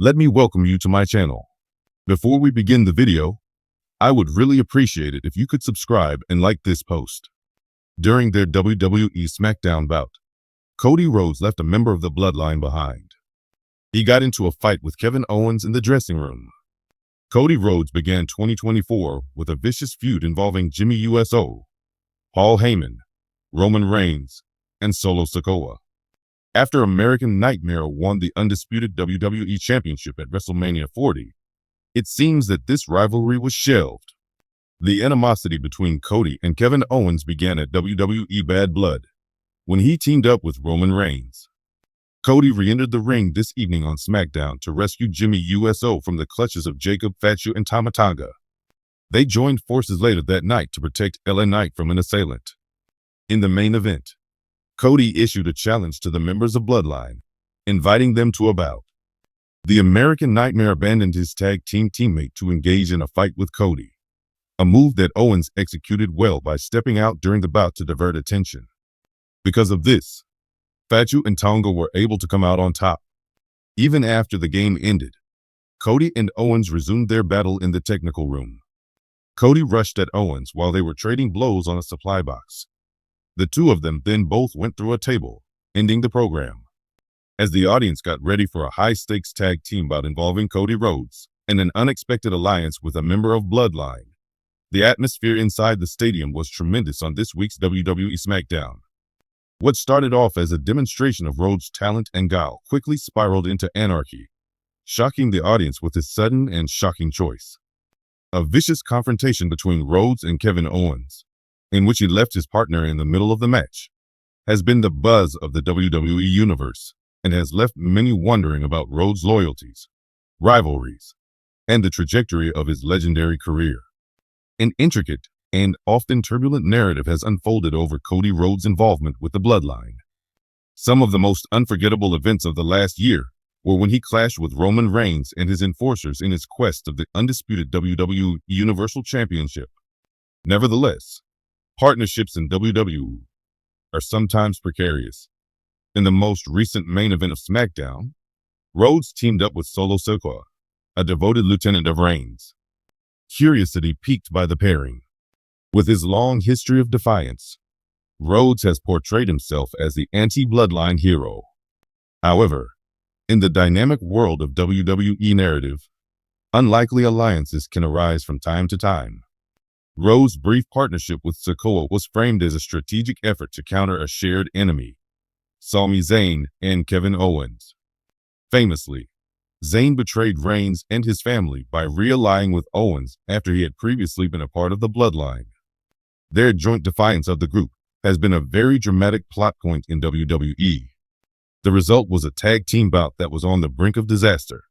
Let me welcome you to my channel. Before we begin the video, I would really appreciate it if you could subscribe and like this post. During their WWE SmackDown bout, Cody Rhodes left a member of the bloodline behind. He got into a fight with Kevin Owens in the dressing room. Cody Rhodes began 2024 with a vicious feud involving Jimmy USO, Paul Heyman, Roman Reigns, and Solo Sikoa. After American Nightmare won the undisputed WWE Championship at WrestleMania 40, it seems that this rivalry was shelved. The animosity between Cody and Kevin Owens began at WWE Bad Blood, when he teamed up with Roman Reigns. Cody re-entered the ring this evening on SmackDown to rescue Jimmy USO from the clutches of Jacob Fatu and Tama Tonga. They joined forces later that night to protect LA Knight from an assailant. In the main event, Cody issued a challenge to the members of Bloodline, inviting them to a bout. The American Nightmare abandoned his tag team teammate to engage in a fight with Cody, a move that Owens executed well by stepping out during the bout to divert attention. Because of this, Fatu and Tonga were able to come out on top. Even after the game ended, Cody and Owens resumed their battle in the technical room. Cody rushed at Owens while they were trading blows on a supply box. The two of them then both went through a table, ending the program. As the audience got ready for a high-stakes tag team bout involving Cody Rhodes and an unexpected alliance with a member of Bloodline, the atmosphere inside the stadium was tremendous on this week's WWE SmackDown. What started off as a demonstration of Rhodes' talent and guile quickly spiraled into anarchy, shocking the audience with his sudden and shocking choice. A vicious confrontation between Rhodes and Kevin Owens, in which he left his partner in the middle of the match, has been the buzz of the WWE Universe and has left many wondering about Rhodes' loyalties, rivalries, and the trajectory of his legendary career. An intricate and often turbulent narrative has unfolded over Cody Rhodes' involvement with the Bloodline. Some of the most unforgettable events of the last year were when he clashed with Roman Reigns and his enforcers in his quest of the undisputed WWE Universal Championship. Nevertheless, partnerships in WWE are sometimes precarious. In the most recent main event of SmackDown, Rhodes teamed up with Solo Sikoa, a devoted lieutenant of Reigns. Curiosity piqued by the pairing. With his long history of defiance, Rhodes has portrayed himself as the anti-bloodline hero. However, in the dynamic world of WWE narrative, unlikely alliances can arise from time to time. Rhodes' brief partnership with Sikoa was framed as a strategic effort to counter a shared enemy, Sami Zayn and Kevin Owens. Famously, Zayn betrayed Reigns and his family by reallying with Owens after he had previously been a part of the Bloodline. Their joint defiance of the group has been a very dramatic plot point in WWE. The result was a tag team bout that was on the brink of disaster.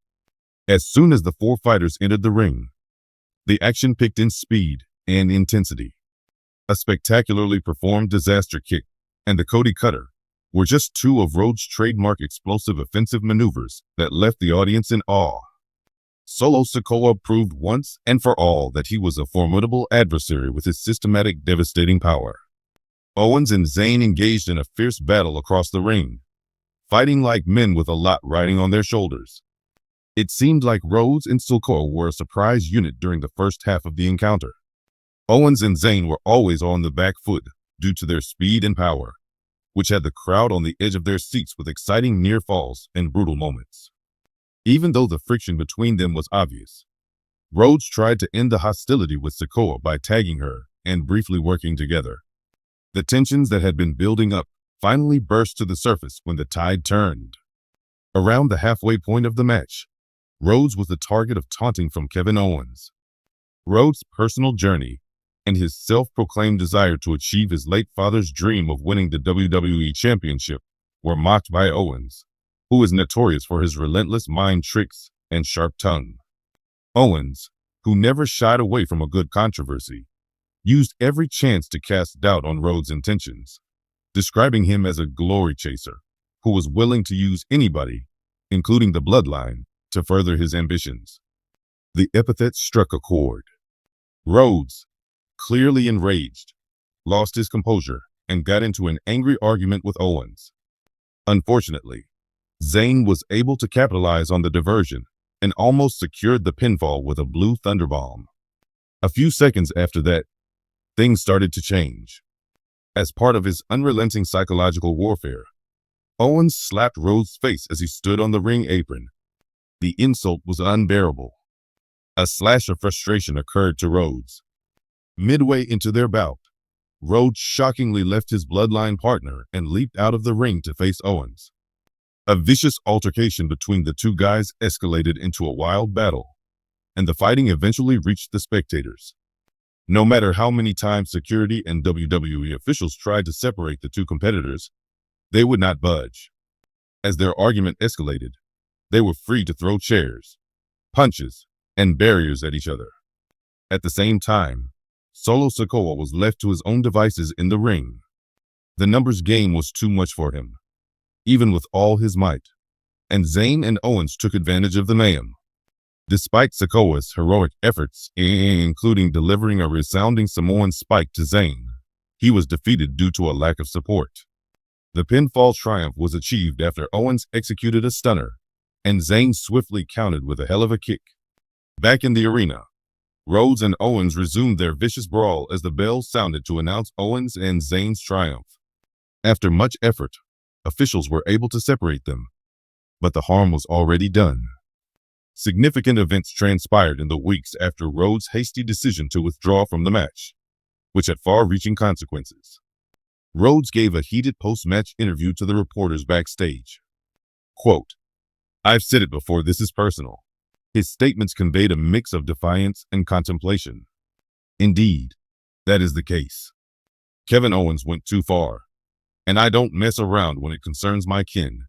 As soon as the four fighters entered the ring, the action picked in speed and intensity. A spectacularly performed disaster kick and the Cody Cutter were just two of Rhodes' trademark explosive offensive maneuvers that left the audience in awe. Solo Sikoa proved once and for all that he was a formidable adversary with his systematic, devastating power. Owens and Zayn engaged in a fierce battle across the ring, fighting like men with a lot riding on their shoulders. It seemed like Rhodes and Sikoa were a surprise unit during the first half of the encounter. Owens and Zayn were always on the back foot due to their speed and power, which had the crowd on the edge of their seats with exciting near falls and brutal moments. Even though the friction between them was obvious, Rhodes tried to end the hostility with Sikoa by tagging her and briefly working together. The tensions that had been building up finally burst to the surface when the tide turned. Around the halfway point of the match, Rhodes was the target of taunting from Kevin Owens. Rhodes' personal journey and his self-proclaimed desire to achieve his late father's dream of winning the WWE Championship were mocked by Owens, who is notorious for his relentless mind tricks and sharp tongue. Owens, who never shied away from a good controversy, used every chance to cast doubt on Rhodes' intentions, describing him as a glory chaser who was willing to use anybody, including the Bloodline, to further his ambitions. The epithet struck a chord. Rhodes, clearly enraged, lost his composure and got into an angry argument with Owens. Unfortunately, Zayn was able to capitalize on the diversion and almost secured the pinfall with a blue thunderbomb. A few seconds after that, things started to change. As part of his unrelenting psychological warfare, Owens slapped Rhodes' face as he stood on the ring apron. The insult was unbearable. A slash of frustration occurred to Rhodes. Midway into their bout, Rhodes shockingly left his bloodline partner and leaped out of the ring to face Owens. A vicious altercation between the two guys escalated into a wild battle, and the fighting eventually reached the spectators. No matter how many times security and WWE officials tried to separate the two competitors, they would not budge. As their argument escalated, they were free to throw chairs, punches, and barriers at each other. At the same time, Solo Sikoa was left to his own devices in the ring. The numbers game was too much for him, even with all his might, and Zayn and Owens took advantage of the mayhem. Despite Sikoa's heroic efforts, including delivering a resounding Samoan spike to Zayn, he was defeated due to a lack of support. The pinfall triumph was achieved after Owens executed a stunner, and Zayn swiftly countered with a hell of a kick. Back in the arena, Rhodes and Owens resumed their vicious brawl as the bell sounded to announce Owens and Zayn's triumph. After much effort, officials were able to separate them, but the harm was already done. Significant events transpired in the weeks after Rhodes' hasty decision to withdraw from the match, which had far-reaching consequences. Rhodes gave a heated post-match interview to the reporters backstage. Quote, "I've said it before, this is personal." His statements conveyed a mix of defiance and contemplation. Indeed, that is the case. Kevin Owens went too far, and I don't mess around when it concerns my kin,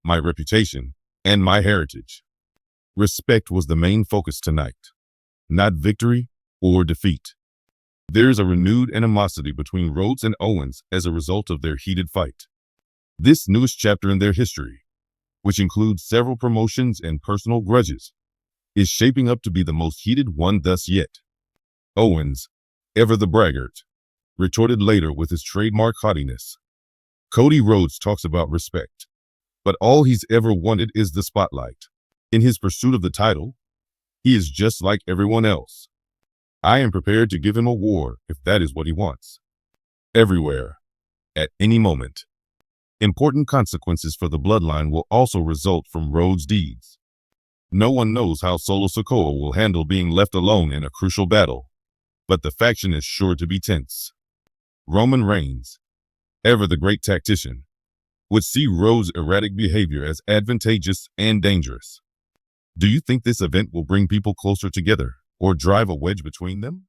my reputation, and my heritage. Respect was the main focus tonight, not victory or defeat. There is a renewed animosity between Rhodes and Owens as a result of their heated fight. This newest chapter in their history, which includes several promotions and personal grudges, is shaping up to be the most heated one thus yet. Owens, ever the braggart, retorted later with his trademark haughtiness. Cody Rhodes talks about respect, but all he's ever wanted is the spotlight. In his pursuit of the title, he is just like everyone else. I am prepared to give him a war if that is what he wants. Everywhere, at any moment. Important consequences for the bloodline will also result from Rhodes' deeds. No one knows how Solo Sikoa will handle being left alone in a crucial battle, but the faction is sure to be tense. Roman Reigns, ever the great tactician, would see Rhodes' erratic behavior as advantageous and dangerous. Do you think this event will bring people closer together or drive a wedge between them?